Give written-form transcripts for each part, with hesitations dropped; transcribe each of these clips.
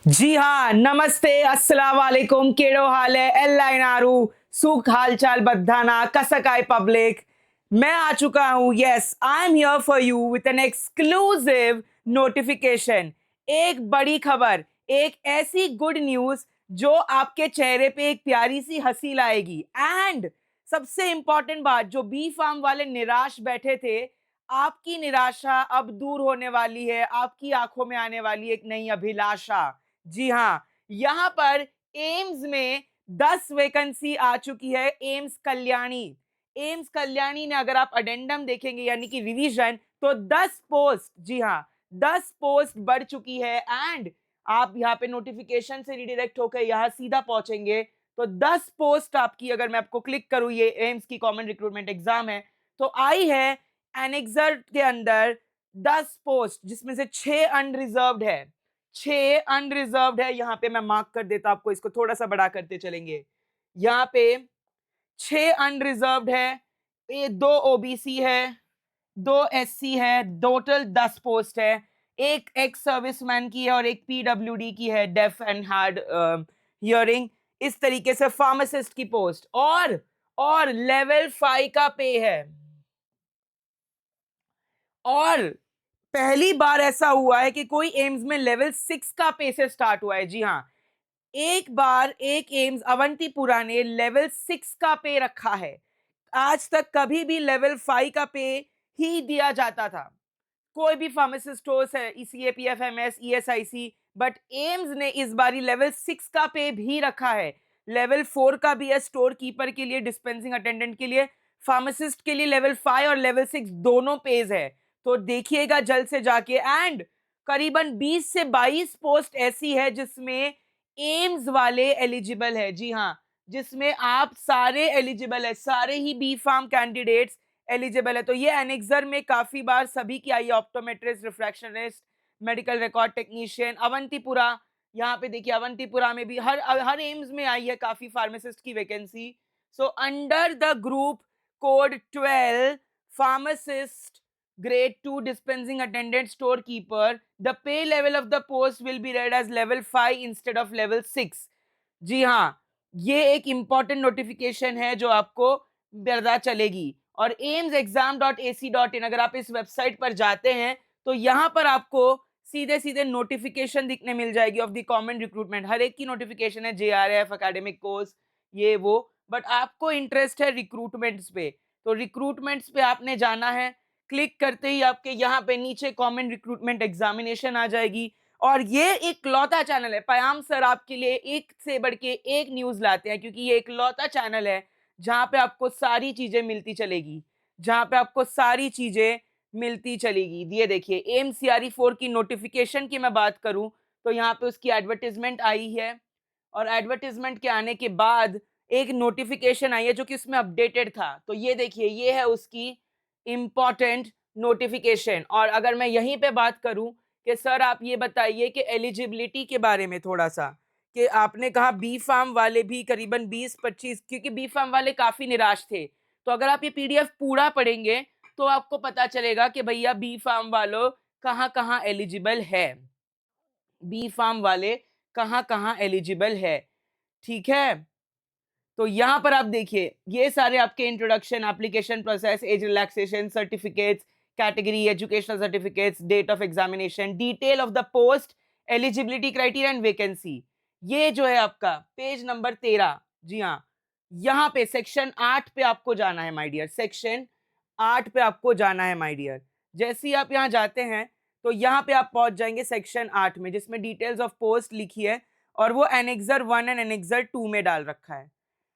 जी हाँ, नमस्ते, अस्सलाम वालेकुम, केड़ो हाल है, एल्लाइनारू, सुख हालचाल बद्धाना, कसकाई पब्लिक। मैं आ चुका हूँ, yes, I am here for you with an exclusive notification. एक बड़ी खबर, एक ऐसी गुड न्यूज जो आपके चेहरे पे एक प्यारी सी हंसी लाएगी। एंड सबसे इंपॉर्टेंट बात, जो बी फार्म वाले निराश बैठे थे, आपकी निराशा अब दूर होने वाली है, आपकी आंखों में आने वाली एक नई अभिलाषा। जी हाँ, यहाँ पर एम्स में 10 वैकेंसी आ चुकी है। एम्स कल्याणी ने अगर आप अडेंडम देखेंगे यानी कि रिवीजन, तो 10 पोस्ट, जी हाँ, 10 पोस्ट बढ़ चुकी है। एंड आप यहाँ पे नोटिफिकेशन से रिडायरेक्ट होकर यहाँ सीधा पहुंचेंगे तो 10 पोस्ट आपकी, अगर मैं आपको क्लिक करूं, ये एम्स की कॉमन रिक्रूटमेंट एग्जाम है, तो आई है एनेक्सर के अंदर 10 पोस्ट, जिसमें से 6 अनरिजर्व्ड है। 6 अनरिजर्व्ड है, यहां पे मैं मार्क कर देता आपको, इसको थोड़ा सा बड़ा करते चलेंगे। यहां पे 6 अनरिजर्व्ड है, ये 2 ओबीसी है, 2 एससी है, टोटल 10 पोस्ट है। एक एक्स सर्विसमैन की है और एक पीडब्ल्यूडी की है, डेफ एंड हार्ड हियरिंग। इस तरीके से फार्मासिस्ट की पोस्ट और लेवल 5 का पे है। और पहली बार ऐसा हुआ है कि कोई एम्स में लेवल 6 का पे से स्टार्ट हुआ है। जी हाँ, एक बार एक एम्स अवंतीपुरा ने लेवल 6 का पे रखा है। आज तक कभी भी लेवल 5 का पे ही दिया जाता था, कोई भी फार्मासिस्ट हो, ईसीएपीएफएमएस, ईएसआईसी, बट एम्स ने इस बारी लेवल 6 का पे भी रखा है। लेवल 4 का भी है, स्टोर कीपर के लिए, डिस्पेंसिंग अटेंडेंट के लिए, फार्मासिस्ट के लिए लेवल 5 और लेवल 6 दोनों पेज है। तो देखिएगा जल्द से जाके। एंड करीबन 20 से 22 पोस्ट ऐसी है जिसमें एम्स वाले एलिजिबल है। जी हाँ, जिसमें आप सारे एलिजिबल है, सारे ही बी फार्म कैंडिडेट्स एलिजिबल है। तो ये एनेक्सर में काफी बार सभी की आई है, optometrist, refractionist, medical record technician. Avantipura, यहाँ पे देखिए, अवंतीपुरा में भी हर एम्स में आई है काफी फार्मासिस्ट की vacancy. So under the group code 12 pharmacist grade 2 dispensing attendant storekeeper, the pay level of the post will be read as level 5 instead of level 6। जी हाँ, ये एक इंपॉर्टेंट नोटिफिकेशन है जो आपको पता चलेगी। और aimsexam.ac.in, अगर आप इस वेबसाइट पर जाते हैं तो यहाँ पर आपको सीधे सीधे नोटिफिकेशन दिखने मिल जाएगी ऑफ द कॉमन रिक्रूटमेंट। हर एक की नोटिफिकेशन है, जेआरएफ, एकेडमिक कोर्स, ये वो, बट आपको इंटरेस्ट है रिक्रूटमेंट्स पे, तो रिक्रूटमेंट्स पे आपने जाना है। क्लिक करते ही आपके यहाँ पे नीचे कॉमन रिक्रूटमेंट एग्जामिनेशन आ जाएगी। और ये एक लौता चैनल है, पयाम सर आपके लिए एक से बढ़ के एक न्यूज लाते हैं, क्योंकि ये एक लौता चैनल है जहां पे आपको सारी चीजें मिलती चलेगी, जहां पे आपको सारी चीजें मिलती चलेगी। ये देखिए, एमसीआरई 4 की नोटिफिकेशन की मैं बात करूं तो यहाँ पे उसकी एडवर्टीजमेंट आई है, और एडवर्टीजमेंट के आने के बाद एक नोटिफिकेशन आई है जो कि उसमें अपडेटेड था। तो ये देखिए, ये है उसकी इंपॉर्टेंट नोटिफिकेशन। और अगर मैं यहीं पे बात करूं कि सर आप ये बताइए कि एलिजिबिलिटी के बारे में थोड़ा सा, कि आपने कहा बी फार्म वाले भी करीबन 20-25, क्योंकि बी फार्म वाले काफी निराश थे, तो अगर आप ये पीडीएफ पूरा पढ़ेंगे तो आपको पता चलेगा कि भैया बी फार्म वालों कहाँ कहाँ एलिजिबल है, बी फार्म वाले कहाँ कहाँ एलिजिबल है। ठीक है, तो यहां पर आप देखिए, ये सारे आपके introduction, application process, age relaxation, certificates, category, educational certificates, date of examination, detail of the post, eligibility criteria and vacancy, ये जो है आपका पेज नंबर 13। जी हाँ, यहाँ पे सेक्शन 8 पे आपको जाना है माय डियर, सेक्शन 8 पे आपको जाना है माय डियर। जैसे ही आप यहाँ जाते हैं तो यहाँ पे आप पहुंच जाएंगे सेक्शन 8 में, जिसमें डिटेल्स ऑफ पोस्ट लिखी है, और वो एनेक्सर 1 एंड एनेक्सर 2 में डाल रखा है।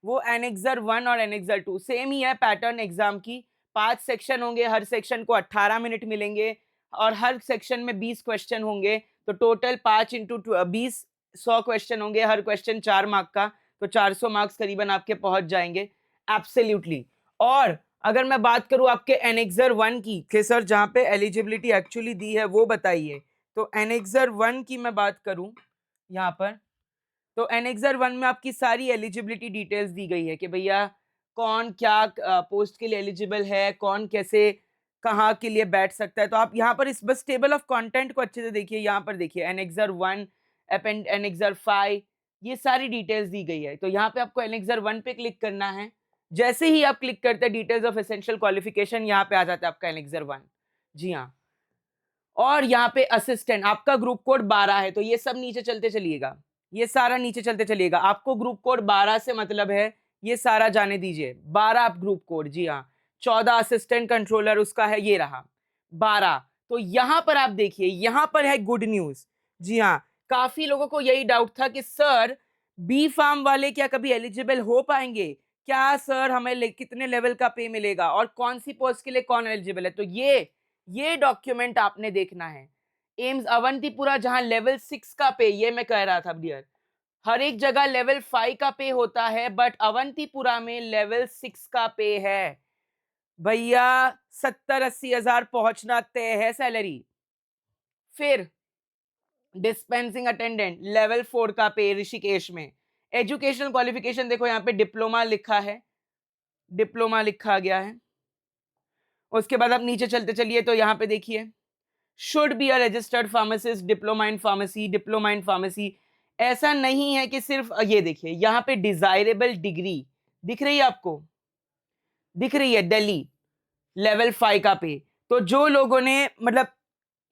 वो एनेक्सर 1 और एनेक्सर 2 सेम ही है पैटर्न एग्जाम की। 5 सेक्शन होंगे, हर सेक्शन को 18 मिनट मिलेंगे, और हर सेक्शन में 20 क्वेश्चन होंगे। तो टोटल 5 इंटू 20, 100 क्वेश्चन होंगे, हर क्वेश्चन 4 मार्क का, तो 400 मार्क्स करीबन आपके पहुंच जाएंगे एब्सोल्युटली। और अगर मैं बात करूं आपके एनेक्सर 1 की, कि सर जहां पे एलिजिबिलिटी एक्चुअली दी है वो बताइए, तो एनेक्सर 1 की मैं बात करूं यहाँ पर, तो एनेक्सर 1 में आपकी सारी एलिजिबिलिटी डिटेल्स दी गई है कि भैया कौन क्या पोस्ट के लिए एलिजिबल है, कौन कैसे कहाँ के लिए बैठ सकता है। तो आप यहाँ पर इस बस टेबल ऑफ कंटेंट को अच्छे से देखिए। यहाँ पर देखिए एनेक्सर 1 एनेक्सर 5, ये सारी डिटेल्स दी गई है। तो यहाँ पे आपको एनेक्सर 1 पे क्लिक करना है। जैसे ही आप क्लिक करते हैं डिटेल्स ऑफ एसेंशियल क्वालिफिकेशन, यहाँ पे आ जाता है आपका एनेक्सर 1। जी हाँ, और यहाँ पे असिस्टेंट आपका ग्रुप कोड 12 है, तो ये सब नीचे चलते चलिएगा, ये सारा नीचे चलते चलिएगा। आपको ग्रुप कोड 12 से मतलब है, ये सारा जाने दीजिए। 12 आप ग्रुप कोड, जी हाँ। 14 असिस्टेंट कंट्रोलर उसका है, ये रहा 12। तो यहां पर आप देखिए, यहां पर है गुड न्यूज। जी हाँ, काफी लोगों को यही डाउट था कि सर बी फार्म वाले क्या कभी एलिजिबल हो पाएंगे क्या, सर हमें कितने लेवल का पे मिलेगा और कौन सी पोस्ट के लिए कौन एलिजिबल है। तो ये डॉक्यूमेंट आपने देखना है। एम्स अवंतीपुरा जहां लेवल 6 का पे, ये मैं कह रहा था डियर, हर एक जगह लेवल 5 का पे होता है, बट अवंतीपुरा में लेवल 6 का पे है भैया। 70-80 हजार पहुंचना तय है सैलरी। फिर डिस्पेंसिंग अटेंडेंट लेवल 4 का पे ऋषिकेश में। एजुकेशनल क्वालिफिकेशन देखो, यहाँ पे डिप्लोमा लिखा है, डिप्लोमा लिखा गया है। उसके बाद आप नीचे चलते चलिए तो यहाँ पे देखिए, should be a registered pharmacist, diploma in pharmacy, diploma in pharmacy. ऐसा नहीं है कि सिर्फ ये देखिए, यहाँ पे डिजायरेबल डिग्री दिख रही है आपको, दिख रही है, दिल्ली लेवल 5 का पे। तो जो लोगों ने मतलब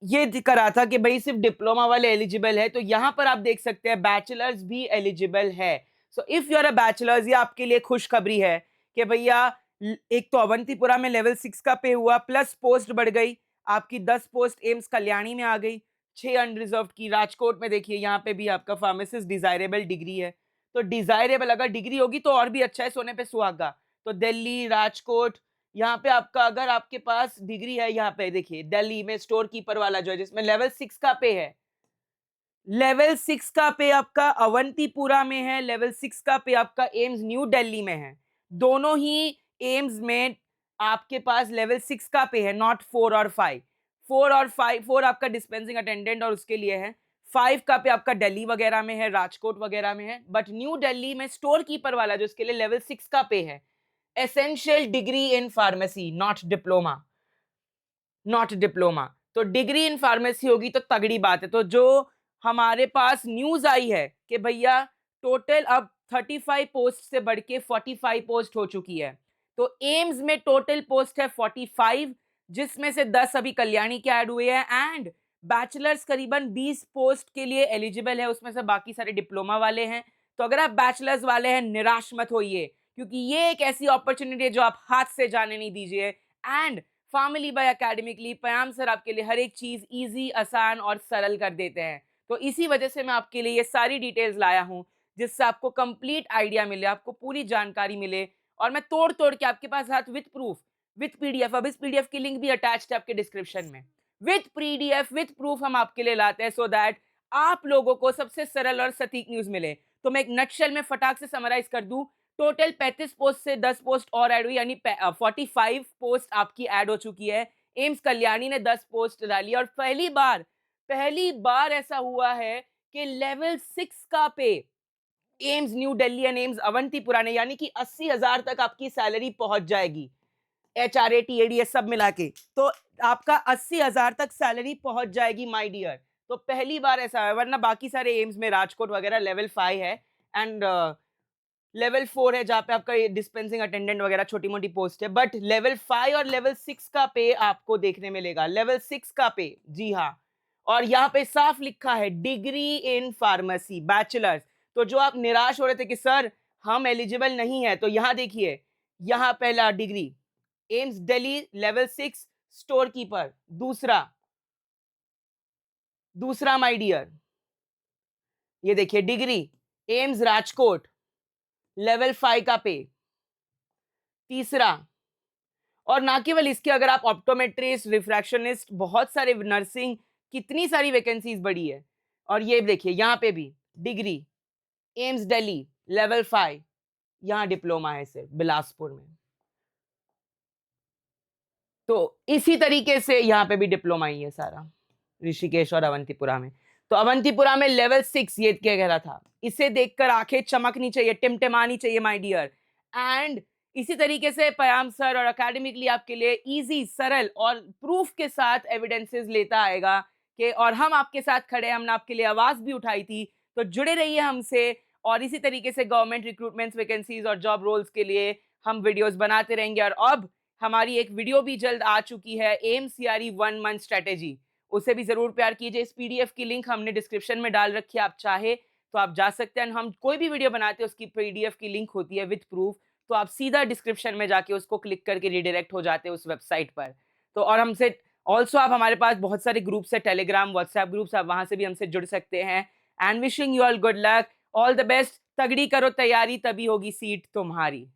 ये करा था कि भाई सिर्फ डिप्लोमा वाले एलिजिबल है, तो यहां पर आप देख सकते हैं बैचलर्स भी एलिजिबल है। So if you are a bachelors, ये आपके लिए खुशखबरी है कि भैया एक तो अवंतीपुरा में लेवल 6 का पे हुआ, प्लस पोस्ट बढ़ गई आपकी, 10 पोस्ट एम्स कल्याणी में आ गई, 6 अनरिजर्व की। राजकोट में देखिए, यहाँ पे भी आपका फार्मासिस्ट डिजायरेबल डिग्री है। तो डिजायरेबल अगर डिग्री होगी तो और भी अच्छा है, सोने पे सुहागा। तो दिल्ली, राजकोट, यहाँ पे आपका अगर आपके पास डिग्री है, यहाँ पे देखिए दिल्ली में स्टोर कीपर वाला जो है, जिसमें लेवल 6 का पे है, लेवल 6 का पे आपका अवंतीपुरा में है, लेवल 6 का पे आपका एम्स न्यू दिल्ली में है। दोनों ही एम्स में आपके पास लेवल 6 का पे है, नॉट 4 और 5। 4 और 5, 4 आपका डिस्पेंसिंग अटेंडेंट और उसके लिए है, 5 का पे आपका दिल्ली वगैरह में है, राजकोट वगैरह में है। बट न्यू दिल्ली में स्टोर कीपर वाला जो, इसके लिए लेवल 6 का पे है। Essential degree in pharmacy, not diploma, not diploma. तो डिग्री इन फार्मेसी होगी तो तगड़ी बात है। तो जो हमारे पास न्यूज आई है कि भैया टोटल अब 35 पोस्ट से बढ़ के 45 पोस्ट हो चुकी है। तो एम्स में टोटल पोस्ट है 45, जिसमें से 10 अभी कल्याणी के ऐड हुए हैं, एंड बैचलर्स करीबन 20 पोस्ट के लिए एलिजिबल है, उसमें से बाकी सारे डिप्लोमा वाले हैं। तो अगर आप बैचलर्स वाले हैं, निराश मत होइए, क्योंकि ये एक ऐसी अपॉर्चुनिटी है जो आप हाथ से जाने नहीं दीजिए। And family by academically Payam sir आपके लिए हर एक चीज इजी, आसान और सरल कर देते हैं। तो इसी वजह से मैं आपके लिए ये सारी डिटेल्स लाया हूं, जिससे आपको कंप्लीट आइडिया मिले, आपको पूरी जानकारी मिले, और मैं तोड़ तोड़ के आपके पास हाथ विथ प्रूफ, विथ पीडीएफ, अब इस पीडीएफ की लिंक भी अटैच्ड है आपके डिस्क्रिप्शन में, विथ पीडीएफ विथ प्रूफ हम आपके लिए लाते हैं, सो दैट आप लोगों को सबसे सरल और सटीक न्यूज मिले। तो मैं एक नटशेल में फटाक से समराइज कर दूं, टोटल 35 पोस्ट से 10 पोस्ट और ऐड हुई, यानी 45 पोस्ट आपकी ऐड हो चुकी है। एम्स कल्याणी ने 10 पोस्ट डाली, और पहली बार ऐसा हुआ है कि लेवल 6 का pay AIIMS New Delhi and AIIMS Awantipora ने, यानी कि 80,000 तक आपकी सैलरी पहुंच जाएगी, HRA TADS सब मिला के। तो आपका 80,000 तक सैलरी पहुंच जाएगी माय डियर। तो पहली बार ऐसा है, वरना बाकी सारे एम्स में राजकोट वगैरह लेवल 5 है, एंड लेवल 4 है जहां पे आपका डिस्पेंसिंग अटेंडेंट वगैरह छोटी मोटी पोस्ट है। बट लेवल 5 और लेवल 6 का पे आपको देखने मिलेगा, लेवल 6 का पे, जी हाँ। और यहाँ पे साफ लिखा है डिग्री इन फार्मेसी, बैचलर्स। तो जो आप निराश हो रहे थे कि सर हम एलिजिबल नहीं है, तो यहाँ देखिए, यहाँ पहला degree AIIMS Delhi level 6 store keeper, दूसरा माय डियर, ये देखिए डिग्री एम्स राजकोट लेवल 5 का पे, तीसरा। और ना केवल इसके, अगर आप ऑप्टोमेट्रिस्ट, रिफ्रैक्शनिस्ट, बहुत सारे नर्सिंग, कितनी सारी वैकेंसीज बढ़ी है। और ये देखिए यहाँ पे भी डिग्री एम्स दिल्ली लेवल 5, यहाँ डिप्लोमा है सिर्फ बिलासपुर में। तो इसी तरीके से यहाँ पे भी डिप्लोमा ही है सारा, ऋषिकेश और अवंतीपुरा में। तो अवंतीपुरा में लेवल 6, ये क्या कह रहा था, इसे देखकर आंखें चमकनी चाहिए, टिमटिमानी चाहिए माय डियर। एंड इसी तरीके से पयाम सर और एकेडमिकली आपके लिए इजी, सरल और प्रूफ के साथ एविडेंसेस लेता आएगा कि और हम आपके साथ खड़े हैं, हमने आपके लिए आवाज़ भी उठाई थी। तो जुड़े रहिए हमसे और इसी तरीके से गवर्नमेंट रिक्रूटमेंट्स, वैकेंसीज़ और जॉब रोल्स के लिए हम वीडियोज़ बनाते रहेंगे। और अब हमारी एक वीडियो भी जल्द आ चुकी है, एम्स सीआरई 1 मंथ स्ट्रैटेजी। उसे भी ज़रूर प्यार कीजिए। इस पीडीएफ की लिंक हमने डिस्क्रिप्शन में डाल रखी है, आप चाहे तो आप जा सकते हैं। हम कोई भी वीडियो बनाते हैं उसकी पीडीएफ की लिंक होती है विद प्रूफ, तो आप सीधा डिस्क्रिप्शन में जाके उसको क्लिक करके रिडायरेक्ट हो जाते हैं उस वेबसाइट पर। तो और हमसे ऑल्सो आप हमारे पास बहुत सारे ग्रुप्स है, टेलीग्राम, व्हाट्सएप ग्रुप्स, आप वहां से भी हमसे जुड़ सकते हैं। And wishing you all good luck, all the best, तगड़ी करो तैयारी, तभी होगी सीट तुम्हारी।